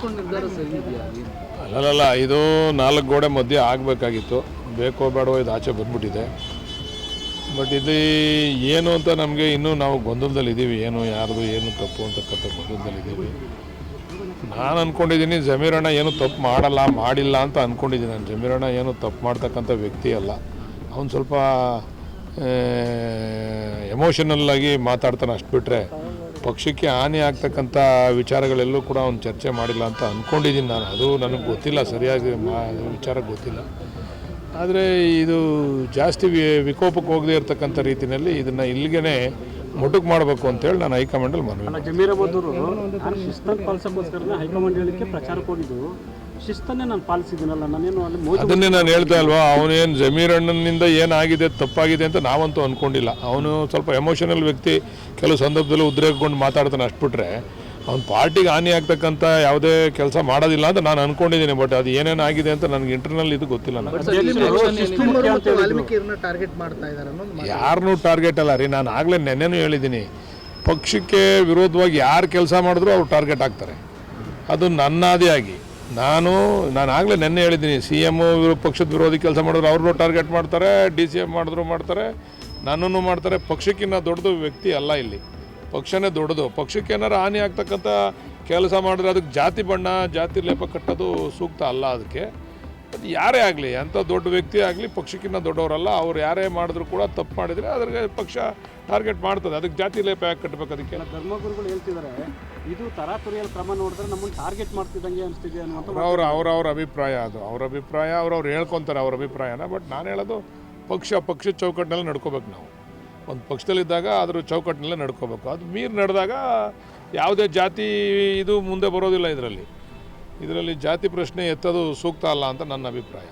ನಿರ್ಧಾರ ಸರಿ ಇದೆಯಾ? ಅಲ್ಲಲ್ಲ, ಇದು 4 ಗೋಡೆ ಮಧ್ಯೆ ಆಗಬೇಕಾಗಿತ್ತು. ಬೇಕೋ ಬೇಡವೋ ಇದು ಆಚೆ ಬಂದ್ಬಿಟ್ಟಿದೆ. ಬಟ್ ಇದು ಏನು ಅಂತ ನಮಗೆ ಇನ್ನೂ ನಾವು ಗೊಂದಲದಲ್ಲಿದ್ದೀವಿ. ಏನು ಯಾರ್ದು ಏನು ತಪ್ಪು ಅಂತಕ್ಕಂಥ ಗೊಂದಲದಲ್ಲಿದ್ದೀವಿ. ನಾನು ಅಂದ್ಕೊಂಡಿದ್ದೀನಿ ಜಮೀರಣ್ಣ ಏನು ತಪ್ಪು ಮಾಡಿಲ್ಲ ಅಂತ ಅಂದ್ಕೊಂಡಿದ್ದೀನಿ. ನಾನು ಜಮೀರಣ್ಣ ಏನು ತಪ್ಪು ಮಾಡ್ತಕ್ಕಂಥ ವ್ಯಕ್ತಿ ಅಲ್ಲ. ಅವನು ಸ್ವಲ್ಪ ಎಮೋಷನಲ್ಲಾಗಿ ಮಾತಾಡ್ತಾನೆ, ಅಷ್ಟು ಬಿಟ್ಟರೆ ಪಕ್ಷಕ್ಕೆ ಹಾನಿ ಆಗ್ತಕ್ಕಂಥ ವಿಚಾರಗಳೆಲ್ಲೂ ಕೂಡ ಅವ್ನು ಚರ್ಚೆ ಮಾಡಿಲ್ಲ ಅಂತ ಅಂದ್ಕೊಂಡಿದ್ದೀನಿ ನಾನು. ಅದು ನನಗೆ ಗೊತ್ತಿಲ್ಲ, ಸರಿಯಾಗಿ ವಿಚಾರ ಗೊತ್ತಿಲ್ಲ. ಆದರೆ ಇದು ಜಾಸ್ತಿ ವಿಕೋಪಕ್ಕೆ ಹೋಗದೇ ಇರತಕ್ಕಂಥ ರೀತಿಯಲ್ಲಿ ಇದನ್ನು ಇಲ್ಲಿಗೆ ಮೊಟಕು ಮಾಡಬೇಕು ಅಂತೇಳಿ ನಾನು ಹೈಕಮಾಂಡಲ್ಲಿ ಮನವಿ. ಜಮೀರ್ ಅಹಮದ್ ಅವರು ಶಿಸ್ತನ್ನು ಪಾಲಿಸೋಕ್ಕೋಸ್ಕರ ಹೈಕಮಾಂಡ್ ಹೇಳಿಕೆ ಪ್ರಚಾರಕ್ಕೆ ಹೋಗಿದ್ದು, ಶಿಸ್ತನ್ನೇ ನಾನು ಪಾಲಿಸಿದ್ದೀನಲ್ಲ, ನಾನೇನು ಅಲ್ಲಿ ಅದನ್ನೇ ನಾನು ಹೇಳ್ತಾ ಇಲ್ವಾ. ಅವನೇನು ಜಮೀರಣ್ಣನಿಂದ ಏನಾಗಿದೆ ತಪ್ಪಾಗಿದೆ ಅಂತ ನಾವಂತೂ ಅಂದ್ಕೊಂಡಿಲ್ಲ. ಅವನು ಸ್ವಲ್ಪ ಎಮೋಷನಲ್ ವ್ಯಕ್ತಿ, ಕೆಲವು ಸಂದರ್ಭದಲ್ಲಿ ಉದ್ರೇಕಗೊಂಡು ಮಾತಾಡ್ತಾನೆ, ಅಷ್ಟು ಬಿಟ್ಟರೆ ಅವ್ನು ಪಾರ್ಟಿಗೆ ಹಾನಿ ಆಗ್ತಕ್ಕಂಥ ಯಾವುದೇ ಕೆಲಸ ಮಾಡೋದಿಲ್ಲ ಅಂತ ನಾನು ಅಂದ್ಕೊಂಡಿದ್ದೀನಿ. ಬಟ್ ಅದು ಏನೇನು ಆಗಿದೆ ಅಂತ ನನಗೆ ಇಂಟರ್ನಲ್ ಇದು ಗೊತ್ತಿಲ್ಲ. ಯಾರನ್ನೂ ಟಾರ್ಗೆಟ್ ಅಲ್ಲ ರೀ. ನಾನು ಆಗಲೇ ನೆನ್ನೆನೂ ಹೇಳಿದ್ದೀನಿ, ಪಕ್ಷಕ್ಕೆ ವಿರೋಧವಾಗಿ ಯಾರು ಕೆಲಸ ಮಾಡಿದ್ರು ಅವ್ರು ಟಾರ್ಗೆಟ್ ಆಗ್ತಾರೆ. ಅದು ನನ್ನಾದಿಯಾಗಿ ನಾನು ಆಗಲೇ ನೆನ್ನೆ ಹೇಳಿದ್ದೀನಿ, CM ಪಕ್ಷದ ವಿರೋಧಿ ಕೆಲಸ ಮಾಡಿದ್ರು ಅವ್ರನ್ನೂ ಟಾರ್ಗೆಟ್ ಮಾಡ್ತಾರೆ, DCM ಮಾಡಿದ್ರು ಮಾಡ್ತಾರೆ, ನನ್ನನ್ನು ಮಾಡ್ತಾರೆ. ಪಕ್ಷಕ್ಕಿಂತ ದೊಡ್ಡದು ವ್ಯಕ್ತಿ ಅಲ್ಲ ಇಲ್ಲಿ, ಪಕ್ಷನೇ ದೊಡ್ಡದು. ಪಕ್ಷಕ್ಕೆ ಏನಾರು ಹಾನಿ ಆಗ್ತಕ್ಕಂಥ ಕೆಲಸ ಮಾಡಿದ್ರೆ ಅದಕ್ಕೆ ಜಾತಿ ಬಣ್ಣ ಜಾತಿ ಲೇಪ ಕಟ್ಟೋದು ಸೂಕ್ತ ಅಲ್ಲ. ಅದಕ್ಕೆ ಅದು ಯಾರೇ ಆಗಲಿ, ಅಂಥ ದೊಡ್ಡ ವ್ಯಕ್ತಿ ಆಗಲಿ, ಪಕ್ಷಕ್ಕಿಂತ ದೊಡ್ಡವರಲ್ಲ. ಅವ್ರು ಯಾರೇ ಮಾಡಿದ್ರು ಕೂಡ ತಪ್ಪು ಮಾಡಿದರೆ ಅದ್ರಿಗೆ ಪಕ್ಷ ಟಾರ್ಗೆಟ್ ಮಾಡ್ತದೆ. ಅದಕ್ಕೆ ಜಾತಿ ಲೇಪ ಯಾಕೆ ಕಟ್ಟಬೇಕು? ಅದಕ್ಕೆ ಧರ್ಮಗುರುಗಳು ಹೇಳ್ತಿದ್ದಾರೆ, ಇದು ತರಾತುರಿಯಲ್ಲಿ ಕ್ರಮ ನೋಡಿದ್ರೆ ನಮ್ಮನ್ನು ಟಾರ್ಗೆಟ್ ಮಾಡ್ತಿದ್ದಂಗೆ ಅನಿಸ್ತಿದೆ ಅನ್ನುವಂಥ ಅವ್ರ ಅಭಿಪ್ರಾಯ. ಅದು ಅವ್ರ ಅಭಿಪ್ರಾಯ, ಅವ್ರು ಹೇಳ್ಕೊತಾರೆ ಅವ್ರ ಅಭಿಪ್ರಾಯನ. ಬಟ್ ನಾನು ಹೇಳೋದು ಪಕ್ಷದ ಚೌಕಟ್ಟಿನಲ್ಲಿ ನಡ್ಕೋಬೇಕು. ನಾವು ಒಂದು ಪಕ್ಷದಲ್ಲಿದ್ದಾಗ ಅದ್ರ ಚೌಕಟ್ಟಿನಲ್ಲೇ ನಡ್ಕೋಬೇಕು. ಅದು ಮೀರಿ ನಡೆದಾಗ ಯಾವುದೇ ಜಾತಿ ಇದು ಮುಂದೆ ಬರೋದಿಲ್ಲ. ಇದರಲ್ಲಿ ಜಾತಿ ಪ್ರಶ್ನೆ ಎತ್ತೋದು ಸೂಕ್ತ ಅಲ್ಲ ಅಂತ ನನ್ನ ಅಭಿಪ್ರಾಯ.